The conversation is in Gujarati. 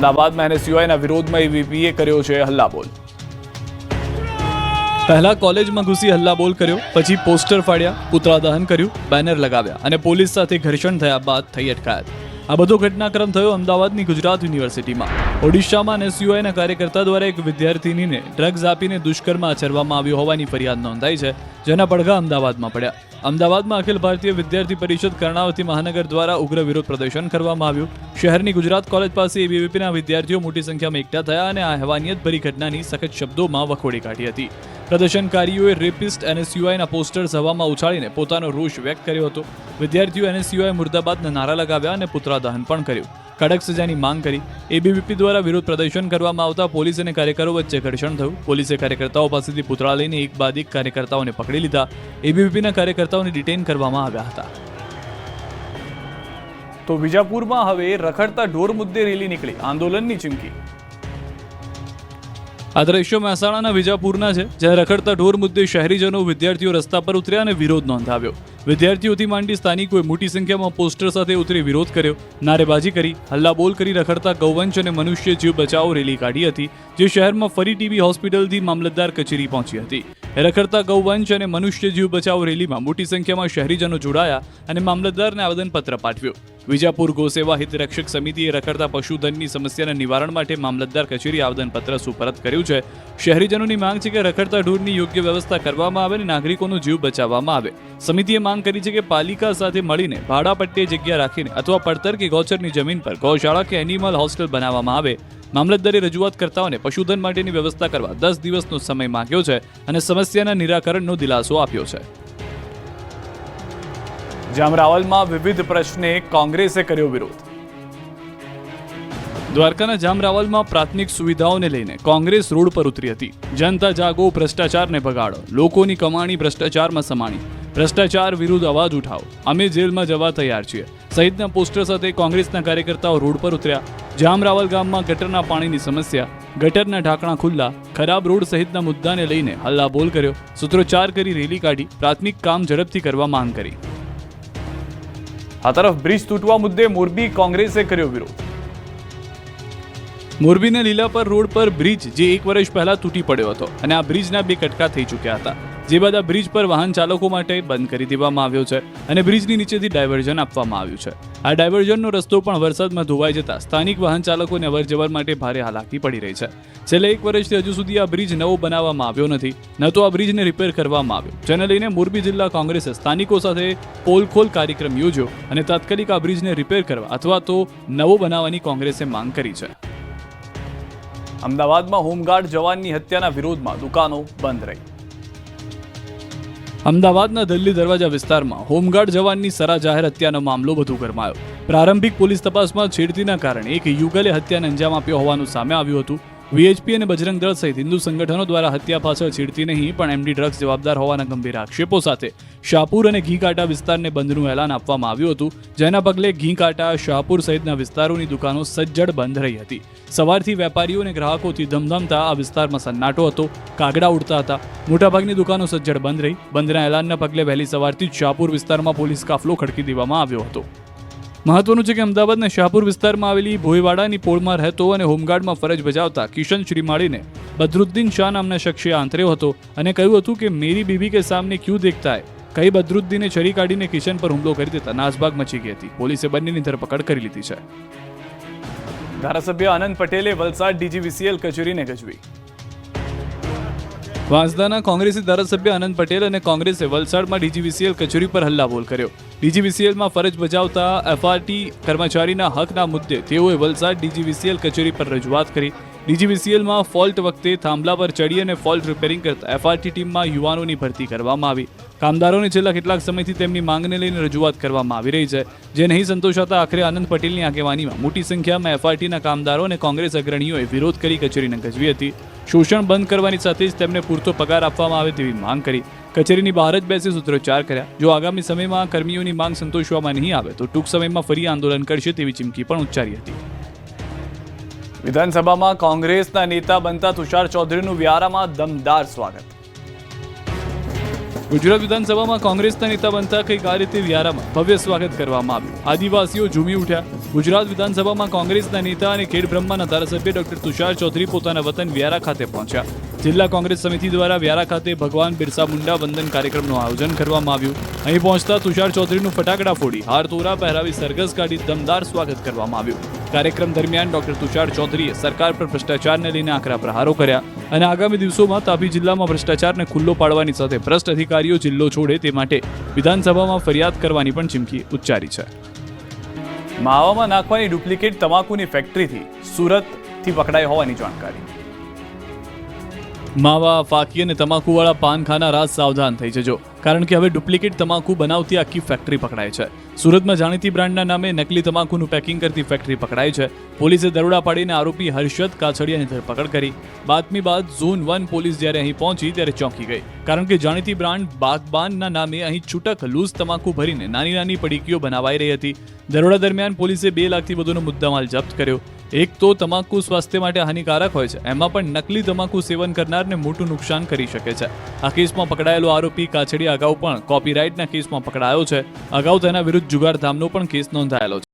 અમદાવાદમાં એનએસયુઆઈના વિરોધમાં એબીવીપીએ કર્યો છે હલ્લાબોલ। પહેલા કોલેજમાં ઘૂસી હલ્લાબોલ કર્યો, પછી પોસ્ટર ફાડ્યા, પુતળા દહન કર્યું, બેનર લગાવ્યા અને પોલીસ સાથે ઘર્ષણ થયા બાદ થઈ અટકાયત। આ બધો ઘટનાક્રમ થયો અમદાવાદની ગુજરાત યુનિવર્સિટીમાં। ઓડિશામાં એનએસયુઆઈના કાર્યકર્તા દ્વારા એક વિદ્યાર્થીનીને ડ્રગ્સ આપીને દુષ્કર્મ આચરવામાં આવ્યો હોવાની ફરિયાદ નોંધાઈ છે, જેના પડઘા અમદાવાદમાં પડ્યા। અમદાવાદમાં અખિલ ભારતીય વિદ્યાર્થી પરિષદ કર્ણાવતી મહાનગર દ્વારા ઉગ્ર વિરોધ પ્રદર્શન કરવામાં આવ્યું। શહેરની ગુજરાત કોલેજ પાસે એબીવીપીના વિદ્યાર્થીઓ મોટી સંખ્યામાં એકઠા થયા અને આ હેવાનિયતભરી ઘટનાની સખત શબ્દોમાં વખોડી કાઢી હતી। પ્રદર્શનકારીઓએ રેપિસ્ટ એનએસયુઆઈના પોસ્ટર્સ હવામાં ઉછાળીને પોતાનો રોષ વ્યક્ત કર્યો હતો। વિદ્યાર્થીઓ એનએસયુઆઈ મુર્દાબાદના નારા લગાવ્યા અને પુતળા દહન પણ કર્યું, કડક સજાની માંગ કરી। એબીવીપી દ્વારા વિરોધ પ્રદર્શન કરવામાં આવતા પોલીસ અને કાર્યકરો વચ્ચે ઘર્ષણ થયું। પોલીસે કાર્યકર્તાઓ પાસેથી પુતળા લઈને એક બાદ એક કાર્યકર્તાઓને પકડી લીધા। એબીવીપીના કાર્યકર્તાઓને ડિટેન કરવામાં આવ્યા હતા। તો વિજાપુરમાં હવે રખડતા ઢોર મુદ્દે રેલી નીકળી, આંદોલનની ચીમકી। આ દ્રશ્યો મહેસાણાના વિજાપુરના છે, જ્યાં રખડતા ઢોર મુદ્દે શહેરીજનો વિદ્યાર્થીઓ રસ્તા પર ઉતર્યા અને વિરોધ નોંધાવ્યો। વિદ્યાર્થીઓથી માંડી સ્થાનિકોએ મોટી સંખ્યામાં પોસ્ટર સાથે ઉતરી વિરોધ કર્યો, નારેબાજી કરી, હલ્લાબોલ કરી રખડતા ગૌવંશ અને મનુષ્ય જીવ બચાવો રેલી કાઢી હતી, જે શહેરમાં ફરી ટીબી હોસ્પિટલથી મામલતદાર કચેરી પહોંચી હતી। રખડતા ગૌવંશ અને મનુષ્ય જીવ બચાવો રેલીમાં મોટી સંખ્યામાં શહેરીજનો જોડાયા અને મામલતદારને આવેદનપત્ર પાઠવ્યું। વિજાપુર ગૌસેવા હિત રક્ષક સમિતિએ રખડતા પશુધનની સમસ્યાના નિવારણ માટે મામલતદાર કચેરી આવેદનપત્ર સુપરત કર્યું છે। શહેરીજનોની માંગ છે કે રખડતા ઢોરની યોગ્ય વ્યવસ્થા કરવામાં આવે અને નાગરિકોનો જીવ બચાવવામાં આવે। સમિતિએ માંગ કરી છે કે પાલિકા સાથે મળીને ભાડા પટ્ટે જગ્યા રાખીને અથવા પડતર કે ગૌચરની જમીન પર ગૌશાળા કે એનિમલ હોસ્ટેલ બનાવવામાં આવે। મામલતદારે રજૂઆત કરતાઓને પશુધન માટેની વ્યવસ્થા કરવા 10 દિવસનો સમય માંગ્યો છે અને સમસ્યાના નિરાકરણનો દિલાસો આપ્યો છે। જામરાવલમાં વિવિધ પ્રશ્ને કોંગ્રેસે કર્યો વિરોધ। દ્વારકાના જામરાવલમાં પ્રાથમિક સુવિધાઓને લઈને કોંગ્રેસ રોડ પર ઉતરી હતી। જનતા જાગો, ભ્રષ્ટાચારને ભગાડો, લોકોની કમાણી ભ્રષ્ટાચારમાં સમાણી, ભ્રષ્ટાચાર વિરુદ્ધ અવાજ ઉઠાવો, અમે જેલમાં જવા તૈયાર છીએ સહિતના પોસ્ટર સાથે કોંગ્રેસના કાર્યકર્તાઓ રોડ પર ઉતર્યા। જામરાવલ ગામમાં ગટરના પાણીની સમસ્યા, ગટરના ઢાંકણા ખુલ્લા, ખરાબ રોડ સહિતના મુદ્દાને લઈને હલ્લાબોલ કર્યો, સૂત્રોચ્ચાર કરી રેલી કાઢી, પ્રાથમિક કામ ઝડપથી કરવા માંગ કરી। આ તરફ બ્રિજ તૂટવા મુદ્દે મોરબી કોંગ્રેસે કર્યો વિરોધ। મોરબીના લીલાપર રોડ પર બ્રિજ જે 1 વર્ષ પહેલા તૂટી પડ્યો હતો અને આ બ્રિજના 2 કટકા થઈ ચૂક્યા હતા, જે બાદ આ બ્રિજ પર વાહન ચાલકો માટે બંધ કરી દેવામાં આવ્યો છે અને બ્રિજની નીચેથી ડાયવર્ઝન આપવામાં આવ્યું છે। આ ડાયવર્ઝનનો રસ્તો પણ વરસાદમાં ધોવાઈ જતા સ્થાનિક વાહન ચાલકોને અવરજવર માટે ભારે હાલાકી પડી રહી છે। છેલ્લા 1 વર્ષથી હજુ સુધી આ બ્રિજ નવો બનાવવામાં આવ્યો નથી, ન તો આ બ્રિજને રિપેર કરવામાં આવ્યો, જેને લઈને મોરબી જિલ્લા કોંગ્રેસે સ્થાનિકો સાથે પોલખોલ કાર્યક્રમ યોજ્યો અને તાત્કાલિક આ બ્રિજને રિપેર કરવા અથવા તો નવો બનાવવાની કોંગ્રેસે માંગ કરી છે। અમદાવાદમાં હોમગાર્ડ જવાનની હત્યાના વિરોધમાં દુકાનો બંધ રહી। અમદાવાદના દિલ્હી દરવાજા વિસ્તારમાં હોમગાર્ડ જવાનની સરા જાહેર હત્યાનો મામલો વધુ ગરમાયો। પ્રારંભિક પોલીસ તપાસમાં છેડતીના કારણે એક યુગલે હત્યાને અંજામ આપ્યો હોવાનું સામે આવ્યું હતું। વીએચપી અને બજરંગ દળ સહિત હિન્દુ સંગઠનો દ્વારા હત્યા પાછળ છેડતી નહીં પણ એમડી ડ્રગ્સ જવાબદાર હોવાના ગંભીર આક્ષેપો સાથે શાહપુર અને ઘીકાંટા વિસ્તારને બંધનું એલાન આપવામાં આવ્યું હતું, જેના પગલે ઘીકાંટા, શાહપુર સહિતના વિસ્તારોની દુકાનો સજ્જડ બંધ રહી હતી। સવારથી વેપારીઓ અને ગ્રાહકોથી ધમધમતા આ વિસ્તારમાં સન્નાટો હતો, કાગડા ઉડતા હતા, મોટાભાગની દુકાનો સજ્જડ બંધ રહી। બંધના એલાનના પગલે વહેલી સવારથી જ શાહપુર વિસ્તારમાં પોલીસ કાફલો ખડકી દેવામાં આવ્યો હતો। મહત્વનું છે કે અમદાવાદના શાહપુર વિસ્તારમાં આવેલી ભોયવાડાની પોળમાં રહેતો અને હોમગાર્ડમાં ફરજ બજાવતા કિશન શ્રીમાળીને બદરુદ્દીન શાહ નામના શખ્સે આંતર્યો હતો અને કહ્યું હતું કે મેરી બીબી કે સામને ક્યું દેખતા હૈ। કઈ બદરુદ્દીને છરી કાઢીને કિશન પર હુમલો કરી દેતા નાસભાગ મચી ગઈ હતી। પોલીસે બંનેની ધરપકડ કરી લીધી છે। ધારાસભ્ય આનંદ પટેલે વલસાડ ડીજીવીસીએલ કચેરીને ગજવી। વાંસદાના કોંગ્રેસી ધારાસભ્ય આનંદ પટેલ અને કોંગ્રેસે વલસાડમાં ડીજીવીસીએલ કચેરી પર હલ્લાબોલ કર્યો। ડીજીવીસીએલમાં ફરજ બજાવતા એફઆરટી કર્મચારીના હકના મુદ્દે તેઓએ વલસાડ ડીજીવીસીએલ કચેરી પર રજૂઆત કરી। ડીજીવીસીએલમાં ફોલ્ટ વખતે થાંભલા પર ચડી અને ફોલ્ટ રિપેરિંગ કરતા એફઆરટી ટીમમાં યુવાનોની ભરતી કરવામાં આવી। કામદારોને છેલ્લા કેટલાક સમયથી તેમની માંગને લઈને રજૂઆત કરવામાં આવી રહી છે, જે નહીં સંતોષાતા આખરે આનંદ પટેલની આગેવાનીમાં મોટી સંખ્યામાં એફઆરટીના કામદારો અને કોંગ્રેસ અગ્રણીઓએ વિરોધ કરી કચેરીને ગજવી હતી। શોષણ બંધ કરવાની સાથે જ તેમને પૂરતો પગાર આપવામાં આવે તેવી માંગ કરી। કચેરીની બહાર જ બેસી સૂત્રોચ્ચાર કર્યા। જો આગામી સમયમાં કર્મીઓની માંગ સંતોષવામાં નહીં આવે તો ટૂંક સમયમાં ફરી આંદોલન કરશે તેવી ચીમકી પણ ઉચ્ચારી હતી। વિધાનસભામાં કોંગ્રેસના નેતા બનતા તુષાર ચૌધરીનું વ્યારામાં દમદાર સ્વાગત। ગુજરાત વિધાનસભામાં કોંગ્રેસના નેતા બનતા કંઈક આ રીતે વ્યારામાં ભવ્ય સ્વાગત કરવામાં આવ્યું। આદિવાસીઓ ઝૂમી ઉઠ્યા। ગુજરાત વિધાનસભામાં કોંગ્રેસના નેતા અને ખેડબ્રહ્માના ધારાસભ્ય ડોક્ટર તુષાર ચૌધરી પોતાના વતન વ્યારા ખાતે પહોંચ્યા. જિલ્લા કોંગ્રેસ સમિતિ દ્વારા વ્યારા ખાતે ભગવાન બિરસા મુંડા વંદન કાર્યક્રમનું આયોજન કરવામાં આવ્યું. અહીં પહોંચતા તુષાર ચૌધરીનું ફટાકડા ફોડી હારતોરા પહેરાવી સરઘસ કાઢી દમદાર સ્વાગત કરવામાં આવ્યું. કાર્યક્રમ દરમિયાન ડોક્ટર તુષાર ચૌધરીએ સરકાર પર ભ્રષ્ટાચારને લઈને આકરા પ્રહારો કર્યા અને આગામી દિવસોમાં તાપી જિલ્લામાં ભ્રષ્ટાચારને ખુલ્લો પાડવાની સાથે ભ્રષ્ટ અધિકારીઓ જિલ્લો છોડે તે માટે વિધાનસભામાં ફરિયાદ કરવાની પણ ચીમકી ઉચ્ચારી છે. માવામાં નાખવાની ડુપ્લિકેટ તમાકુની ફેક્ટરીથી સુરતથી પકડાઈ હોવાની જાણકારી. માવા, ફાકી અને તમાકુવાળા પાનખાના રાજ સાવધાન થઈ જજો, કારણ કે હવે ડુપ્લિકેટ તમાકુ બનાવતી આખી ફેક્ટરી પકડાય છે. સુરતમાં જાણીતી બ્રાન્ડના નામે નકલી તમાકુનું પેકિંગ કરતી ફેક્ટરી પકડાઈ છે. પોલીસે દરોડા પાડીને આરોપી હર્ષદ કાછડિયાની ધરપકડ કરી. બાતમી બાદ ઝોન 1 પોલીસ જ્યારે અહીં પહોંચી ત્યારે ચોંકી ગઈ, કારણ કે જાણીતી બ્રાન્ડ બાગબાનના નામે અહીં છૂટક લૂઝ તમાકુ ભરીને નાની નાની પડીકીઓ બનાવાઈ રહી હતી. દરોડા દરમિયાન પોલીસે 2 લાખથી વધુનો મુદ્દામાલ જપ્ત કર્યો. એક તો તમાકુ સ્વાસ્થ્ય માટે હાનિકારક હોય છે, એમાં પણ નકલી તમાકુ સેવન કરનારને મોટું નુકસાન કરી શકે છે. આ કેસમાં પકડાયેલો આરોપી કાછડિયા અગાઉ પણ કોપીરાઇટના કેસમાં પકડાયો છે. અગાઉ તેના વિરુદ્ધ જુગારધામનો પણ કેસ નોંધાયેલો છે.